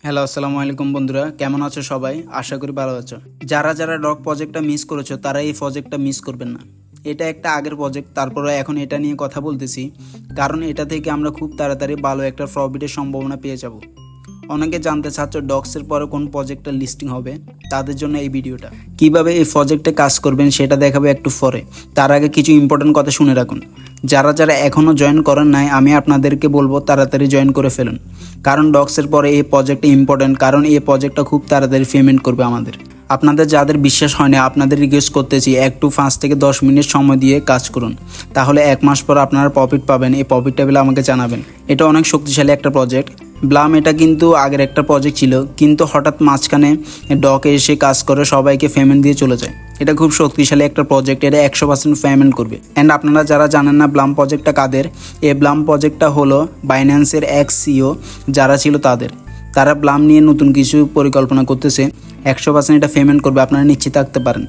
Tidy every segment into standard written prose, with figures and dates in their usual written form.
Hello আসসালামু আলাইকুম বন্ধুরা, কেমন আছো সবাই? আশা করি ভালো আছো। যারা যারা ডগ প্রজেক্টটা মিস করেছো তারা এই প্রজেক্টটা মিস করবেন না। এটা একটা আগের প্রজেক্ট, তারপরে এখন এটা নিয়ে কথা বলতেছি কারণ এটা থেকে আমরা খুব তাড়াতাড়ি ভালো একটা প্রফিটের সম্ভাবনা পেয়ে যাব। অনেকে জানতে চাচ্ছ ডগসের পরে কোন প্রজেক্টটা লিস্টিং হবে, তাদের জন্য এই ভিডিওটা। কিভাবে এই প্রজেক্টে কাজ করবেন সেটা দেখাবো একটু পরে। তার আগে কিছু ইম্পর্টেন্ট কথা শুনে রাখুন। যারা যারা এখনও জয়েন করেন নাই, আমি আপনাদেরকে বলবো তাড়াতাড়ি জয়েন করে ফেলুন, কারণ ডগসের পরে এই প্রজেক্টটা ইম্পর্টেন্ট, কারণ এই প্রজেক্টটা খুব তাড়াতাড়ি পেমেন্ট করবে আমাদের। আপনাদের যাদের বিশ্বাস হয় না, আপনাদের রিকোয়েস্ট করতেছি একটু 5 থেকে 10 মিনিট সময় দিয়ে কাজ করুন, তাহলে 1 মাস পর আপনারা প্রফিট পাবেন। এই প্রফিটটা পেলে আমাকে জানাবেন। এটা অনেক শক্তিশালী একটা প্রজেক্ট। ব্লাম এটা কিন্তু আগের একটা প্রজেক্ট ছিল, কিন্তু হঠাৎ মাঝখানে ডকে এসে কাজ করে সবাইকে পেমেন্ট দিয়ে চলে যায়। এটা খুব শক্তিশালী একটা প্রজেক্ট, এটা 100% পেমেন্ট করবে। অ্যান্ড আপনারা যারা জানেন না ব্লাম প্রজেক্টটা কাদের, এই ব্লাম প্রজেক্টটা হলো বাইন্যান্সের এক্স সিইও যারা ছিল তাদের। তারা ব্লাম নিয়ে নতুন কিছু পরিকল্পনা করতেছে, 100% এটা পেমেন্ট করবে, আপনারা নিশ্চিত থাকতে পারেন।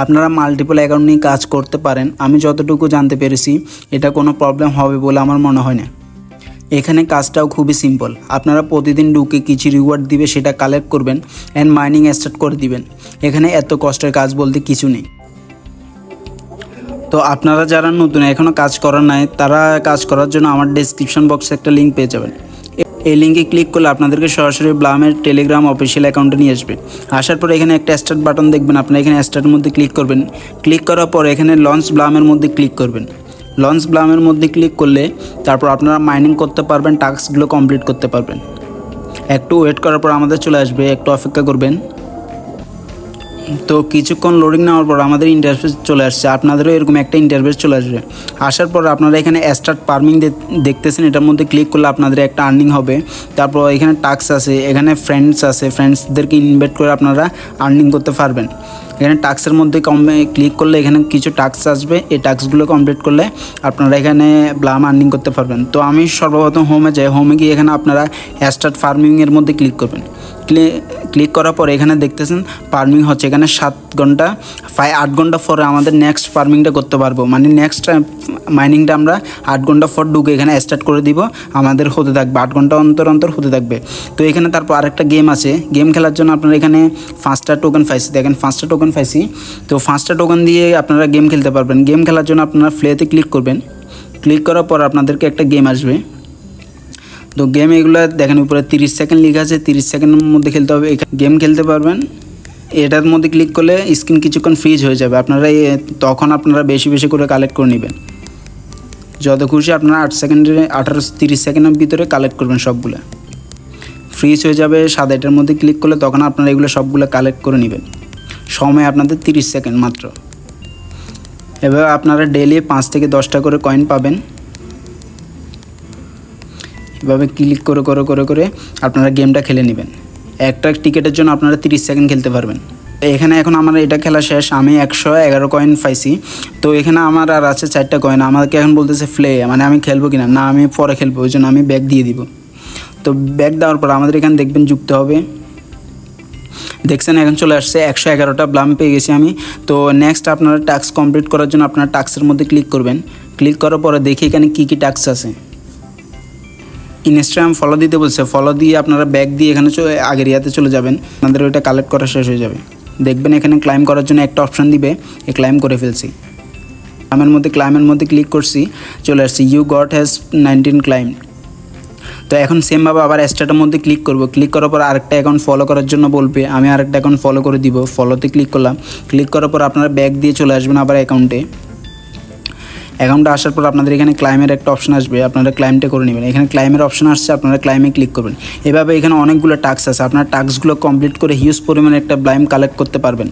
আপনারা মাল্টিপল অ্যাকাউন্ট নিয়ে কাজ করতে পারেন। আমি যতটুকু জানতে পেরেছি এটা কোনো প্রবলেম হবে বলে আমার মনে হয় না। এখানে কাজটাও খুবই সিম্পল। আপনারা প্রতিদিন ঢুকে কিছু রিওয়ার্ড দিবে, সেটা কালেক্ট করবেন অ্যান্ড মাইনিং স্টার্ট করে দিবেন। এখানে এত কষ্টের কাজ বলতে কিছু নেই। তো আপনারা যারা নতুন এখনও কাজ করার নাই, তারা কাজ করার জন্য আমার ডেসক্রিপশন বক্সে একটা লিঙ্ক পেয়ে যাবেন। এই লিঙ্কে ক্লিক করলে আপনাদেরকে সরাসরি ব্লামের টেলিগ্রাম অফিসিয়াল অ্যাকাউন্টে নিয়ে আসবে। আসার পর এখানে একটা স্টার্ট বাটন দেখবেন, আপনারা এখানে স্টার্টের মধ্যে ক্লিক করবেন। ক্লিক করার পর এখানে লঞ্চ ব্লামের মধ্যে ক্লিক করবেন। লঞ্চ ব্লামের মধ্যে ক্লিক করলে তারপর আপনারা মাইনিং করতে পারবেন, টাস্কগুলো কমপ্লিট করতে পারবেন। একটু ওয়েট করার পর আমাদের চলে আসবে, একটু অপেক্ষা করবেন। তো কিছুক্ষণ লোডিং নেওয়ার পর আমাদের ইন্টারফেস চলে আসছে। আপনাদেরও এরকম একটা ইন্টারফেস চলে আসবে। আসার পর আপনারা এখানে স্টার্ট ফার্মিং দেখতেছেন, এটার মধ্যে ক্লিক করলে আপনাদের একটা আর্নিং হবে। তারপর এখানে টাস্ক আছে, এখানে ফ্রেন্ডস আছে, ফ্রেন্ডসদেরকে ইনভাইট করে আপনারা আর্নিং করতে পারবেন। এখানে টাস্কের মধ্যে ক্লিক করলে এখানে কিছু টাস্ক আসবে, এই টাস্কগুলো কমপ্লিট করলে আপনারা এখানে ব্লাম আর্নিং করতে পারবেন। তো আমি সর্বপ্রথম হোমে যাই। হোমে গিয়ে এখানে আপনারা স্টার্ট ফার্মিংয়ের মধ্যে ক্লিক করবেন। ক্লিক করার পর এখানে দেখতেছেন ফার্মিং হচ্ছে। এখানে 7 ঘন্টা 8 ঘন্টা পরে আমাদের নেক্সট ফার্মিংটা করতে পারবো, মানে নেক্সট মাইনিংটা আমরা 8 ঘন্টা পর ঢুকে এখানে স্টার্ট করে দিব। আমাদের হতে থাকবে 8 ঘন্টা অন্তর অন্তর হতে থাকবে। তো এখানে তারপর আরেকটা গেম আছে। গেম খেলার জন্য আপনারা এখানে 5টা টোকেন পাইছি, দেখেন 5টা টোকেন পাইছি। তো 5টা টোকেন দিয়ে আপনারা গেম খেলতে পারবেন। গেম খেলার জন্য আপনারা প্লেতে ক্লিক করবেন। ক্লিক করার পর আপনাদেরকে একটা গেম আসবে। তো গেম এগুলো দেখেন উপরে 30 সেকেন্ড লেখা আছে, 30 সেকেন্ডের মধ্যে খেলতে হবে। গেম খেলতে পারবেন। এটার মধ্যে ক্লিক করলে স্ক্রিন কিছুক্ষণ ফ্রিজ হয়ে যাবে। আপনারা তখন আপনারা বেশি বেশি করে কালেক্ট করে নেবেন। যত খুশি আপনারা 30 সেকেন্ডের ভিতরে কালেক্ট করবেন। সবগুলো ফ্রিজ হয়ে যাবে সাদা। এটার মধ্যে ক্লিক করলে তখন আপনারা এগুলো সবগুলো কালেক্ট করে নেবেন। সময় আপনাদের 30 সেকেন্ড মাত্র। এভাবে আপনারা ডেইলি 5 থেকে 10টা করে কয়েন পাবেন। এভাবে ক্লিক করে করে করে করে আপনারা গেমটা খেলে নেবেন। একটা টিকেটের জন্য আপনারা 30 সেকেন্ড খেলতে পারবেন। এখানে এখন আমার এটা খেলা শেষ। আমি 111 কয়েন পাইছি। তো এখানে আমার আর আছে 4টা কয়েন। আমাকে এখন বলতেছে প্লে, মানে আমি খেলবো কিনা, না আমি পরে খেলবো, ওই জন্য আমি ব্যাক দিয়ে দিব। তো ব্যাক দেওয়ার পর আমাদের এখানে দেখবেন যুক্ত হবে। দেখছেন এখন চলে আসছে 111টা ব্লাম পেয়ে গেছি আমি। তো নেক্সট আপনারা টাস্ক কমপ্লিট করার জন্য আপনারা টাস্কের মধ্যে ক্লিক করবেন। ক্লিক করার পরে দেখি এখানে কী কী টাস্ক আছে। ইনস্টাগ্রাম ফলো দিতে বলছে, ফলো দিয়ে আপনারা ব্যাক দিয়ে এখানে আগের ইয়াতে চলে যাবেন। আপনাদের ওইটা কালেক্ট করা শেষ হয়ে যাবে। দেখবেন এখানে ক্লাইম করার জন্য একটা অপশান দিবে, এই ক্লাইম করে ফেলছি। ক্লাইমের মধ্যে ক্লিক করছি, চলে আসছি ইউ গট হ্যাজ 19 ক্লাইম। তো এখন সেমভাবে আবার স্টার্টের মধ্যে ক্লিক করব। ক্লিক করার পর আরেকটা অ্যাকাউন্ট ফলো করার জন্য বলবে, আমি আরেকটা অ্যাকাউন্ট ফলো করে দিব। ফলোতে ক্লিক করলাম। ক্লিক করার পর আপনারা ব্যাক দিয়ে চলে আসবেন আবার অ্যাকাউন্টে আসার পর আপনাদের এখানে ক্লাইমের একটা অপশন আসবে, আপনারা ক্লাইমটা করে নেবেন। এখানে ক্লাইমের অপশন আসছে, আপনারা ক্লাইমে ক্লিক করবেন। এভাবে এখানে অনেকগুলো টাস্ক আছে। আপনার টাস্কগুলো কমপ্লিট করে হিউজ পরিমাণে একটা ব্লাইম কালেক্ট করতে পারবেন।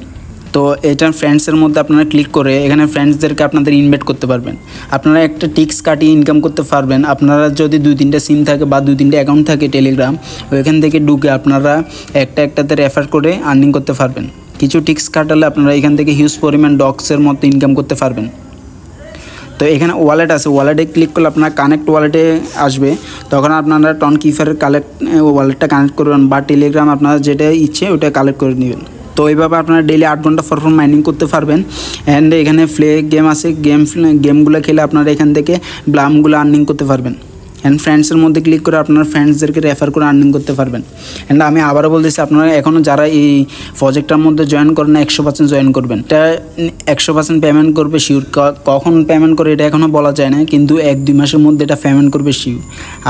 তো এটা ফ্রেন্ডসের মধ্যে আপনারা ক্লিক করে এখানে ফ্রেন্ডসদেরকে আপনাদের ইনভাইট করতে পারবেন। আপনারা একটা টিক্স কাটিয়ে ইনকাম করতে পারবেন। আপনারা যদি 2-3টা সিম থাকে বা 2-3টা অ্যাকাউন্ট থাকে টেলিগ্রাম, ওইখান থেকে ঢুকে আপনারা একটাতে রেফার করে আর্নিং করতে পারবেন। কিছু টিক্স কাটালে আপনারা এখান থেকে হিউজ পরিমাণ ডগসের মতো ইনকাম করতে পারবেন। তো এখানে ওয়ালেট আছে, ওয়ালেটে ক্লিক করলে আপনার কানেক্ট ওয়ালেটে আসবে। তখন আপনারা টন কিফারের ওয়ালেটটা কানেক্ট করবেন বা টেলিগ্রাম আপনারা যেটা ইচ্ছে ওটা কালেক্ট করে নেবেন। তো এইভাবে আপনারা ডেইলি 8 ঘন্টা পর মাইনিং করতে পারবেন। অ্যান্ড এখানে প্লে গেম আছে, গেমগুলো খেলে আপনারা এখান থেকে ব্লামগুলো আর্নিং করতে পারবেন। অ্যান্ড ফ্রেন্ডসের মধ্যে ক্লিক করে আপনার ফ্রেন্ডসদেরকে রেফার করে আর্নিং করতে পারবেন। অ্যান্ড আমি আবারও বলতেছি, আপনারা এখনও যারা এই প্রজেক্টটার মধ্যে জয়েন করেন না 100% জয়েন করবেন। এটা 100% পেমেন্ট করবে শিওর। কখন পেমেন্ট করে এটা এখনও বলা যায় না, কিন্তু 1-2 মাসের মধ্যে এটা পেমেন্ট করবে শিওর।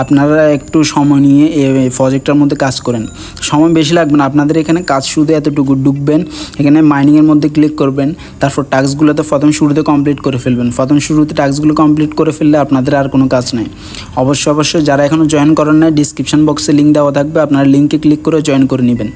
আপনারা একটু সময় নিয়ে এই প্রজেক্টটার মধ্যে কাজ করেন, সময় বেশি লাগবে না আপনাদের। এখানে কাজ শুরুতে এতটুকু ঢুকবেন, এখানে মাইনিংয়ের মধ্যে ক্লিক করবেন, তারপর টাস্কগুলোতে প্রথম শুরুতে কমপ্লিট করে ফেলবেন। প্রথম শুরুতে টাস্কগুলো কমপ্লিট করে ফেললে আপনাদের আর কোনো কাজ নেই। অবশ্যই যারা এখনও জয়েন করেন না, ডিসক্রিপশন বক্সে লিঙ্ক দেওয়া থাকবে, আপনারা লিঙ্কে ক্লিক করে জয়েন করে নেবেন।